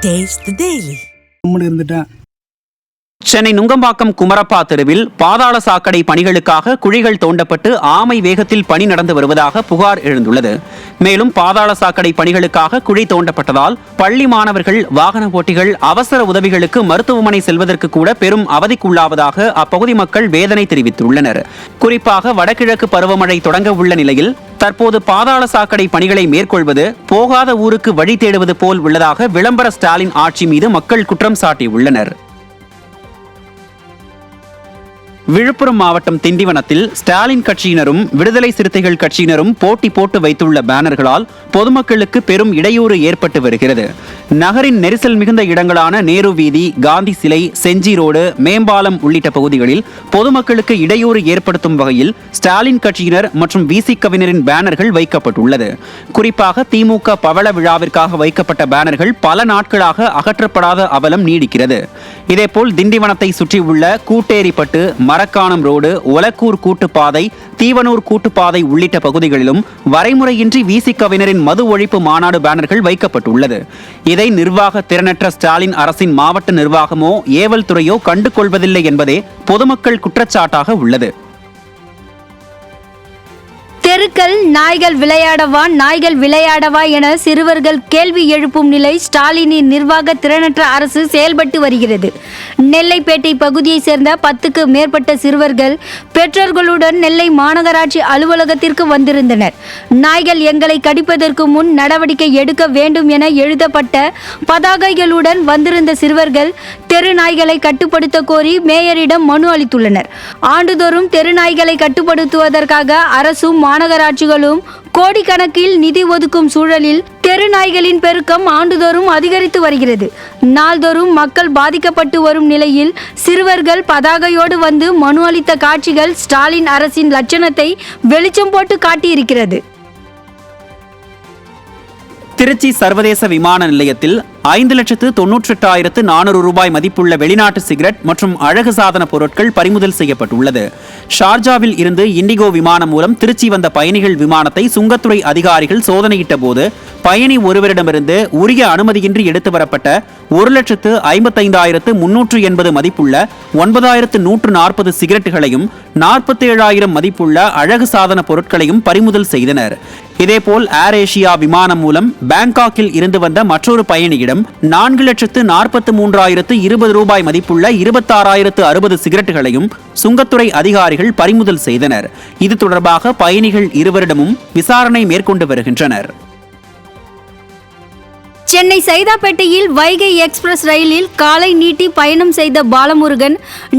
Taste the Daily. Chennai Nungambakkam Kumarappa தெருவில் பாதாள சாக்கடை பணிகளுக்காக குழிகள் தோண்டப்பட்டு ஆமை வேகத்தில் பணி நடந்து வருவதாக புகார் எழுந்துள்ளது. மேலும் பாதாள சாக்கடை பணிகளுக்காக குழி தோண்டப்பட்டதால் பள்ளி மாணவர்கள், வாகன ஓட்டிகள் அவசர உதவிகளுக்கு மருத்துவமனை செல்வதற்கு கூட பெரும் அவதிக்குள்ளாவதாக அப்பகுதி மக்கள் வேதனை தெரிவித்துள்ளனர். குறிப்பாக வடகிழக்கு பருவமழை தொடங்க உள்ள நிலையில் தற்போது பாதாள சாக்கடை பணிகளை மேற்கொள்வது போகாத ஊருக்கு வழி தேடுவது போல் உள்ளதாக விளம்பர ஸ்டாலின் ஆட்சி மீது மக்கள் குற்றம் சாட்டியுள்ளனர். விழுப்புரம் மாவட்டம் திண்டிவனத்தில் ஸ்டாலின் கட்சியினரும் விடுதலை சிறுத்தைகள் கட்சியினரும் போட்டி போட்டு வைத்துள்ள பேனர்களால் பொதுமக்களுக்கு பெரும் இடையூறு ஏற்பட்டு வருகிறது. நகரின் நெரிசல் மிகுந்த இடங்களான நேரு வீதி, காந்தி சிலை, செஞ்சி ரோடு, மேம்பாலம் உள்ளிட்ட பகுதிகளில் பொதுமக்களுக்கு இடையூறு ஏற்படுத்தும் வகையில் ஸ்டாலின் கட்சியினர் மற்றும் விசிகவினரின் பேனர்கள் வைக்கப்பட்டுள்ளது. குறிப்பாக திமுக பவள விழாவிற்காக வைக்கப்பட்ட பேனர்கள் பல நாட்களாக அகற்றப்படாத அவலம் நீடிக்கிறது. இதேபோல் திண்டிவனத்தை சுற்றியுள்ள கூட்டேரிப்பட்டு, மரக்காணம் ரோடு, ஒலக்கூர் கூட்டுப்பாதை, தீவனூர் கூட்டுப்பாதை உள்ளிட்ட பகுதிகளிலும் வரைமுறையின்றி விசிகவினரின் மது ஒழிப்பு மாநாடு பேனர்கள் வைக்கப்பட்டுள்ளது. இதை நிர்வாக திறனற்ற ஸ்டாலின் அரசின் மாவட்ட நிர்வாகமோ ஏவல் துறையோ கண்டு கொள்வதில்லை என்பதே பொதுமக்கள் குற்றச்சாட்டாக உள்ளது. தெருக்கள் நாய்கள் விளையாடவா என சிறுவர்கள் கேள்வி எழுப்பும் நிலை ஸ்டாலினின் நிர்வாக திறனற்ற அரசு செயல்பட்டு வருகிறது. நெல்லைப்பேட்டை பகுதியை சேர்ந்த 10க்கு மேற்பட்ட சிறுவர்கள் பெற்றோர்களுடன் நெல்லை மாநகராட்சி அலுவலகத்திற்கு வந்திருந்தனர். நாய்கள் எங்களை கடிப்பதற்கு முன் நடவடிக்கை எடுக்க வேண்டும் என எழுதப்பட்ட பதாகைகளுடன் வந்திருந்த சிறுவர்கள் தெரு நாய்களை கட்டுப்படுத்த கோரி மேயரிடம் மனு அளித்துள்ளனர். ஆண்டுதோறும் தெரு நாய்களை கட்டுப்படுத்துவதற்காக அரசும் மாநகராட்சிகளும் கோடிக்கணக்கில் நிதி ஒதுக்கும் சூழலில் தெரு நாய்களின் பெருக்கம் ஆண்டுதோறும் அதிகரித்து வருகிறது. நாள்தோறும் மக்கள் பாதிக்கப்பட்டு வரும் நிலையில் சிறுவர்கள் பதாகையோடு வந்து மனு அளித்த காட்சிகள் ஸ்டாலின் அரசின் லட்சணத்தை வெளிச்சம் போட்டு காட்டியிருக்கிறது. திருச்சி சர்வதேச விமான நிலையத்தில் 5,98,400 ரூபாய் மதிப்புள்ள வெளிநாட்டு சிகரெட் மற்றும் அழகு சாதன பொருட்கள் பறிமுதல் செய்யப்பட்டுள்ளது. ஷார்ஜாவில் இருந்து இண்டிகோ விமானம் மூலம் திருச்சி வந்த பயணிகள் விமானத்தை சுங்கத்துறை அதிகாரிகள் சோதனையிட்ட போது பயணி ஒருவரிடமிருந்து உரிய அனுமதியின்றி எடுத்து வரப்பட்ட 1,55,380 மதிப்புள்ள 9,140 சிகரெட்டுகளையும் 47,000 மதிப்புள்ள அழகு சாதன பொருட்களையும் பறிமுதல் செய்தனர். இதேபோல் ஏர் ஏசியா விமானம் மூலம் பாங்காக்கில் இருந்து வந்த மற்றொரு பயணியிடம் 4,43,020 ரூபாய் மதிப்புள்ள 26,060 சிகரெட்டுகளையும் சுங்கத்துறை அதிகாரிகள் பறிமுதல் செய்தனர். இது தொடர்பாக பயணிகள் இருவரிடமும் விசாரணை மேற்கொண்டு வருகின்றனர். சென்னை சைதாப்பேட்டையில் வைகை எக்ஸ்பிரஸ் ரயிலில் காலை நீட்டி பயணம் செய்த பாலமுருகன்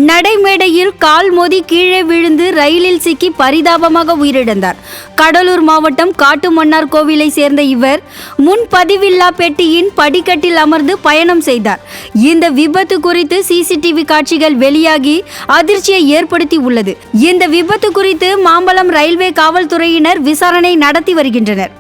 நடைமேடையில் கால் மோதி கீழே விழுந்து ரயிலில் சிக்கி பரிதாபமாக உயிரிழந்தார். கடலூர் மாவட்டம் காட்டுமன்னார் கோவிலை சேர்ந்த இவர் முன்பதிவில்லா பெட்டியின் படிக்கட்டில் அமர்ந்து பயணம் செய்தார். இந்த விபத்து குறித்து சிசிடிவி காட்சிகள் வெளியாகி அதிர்ச்சியை ஏற்படுத்தி உள்ளது. இந்த விபத்து குறித்து மாம்பலம் ரயில்வே காவல்துறையினர் விசாரணை நடத்தி வருகின்றனர்.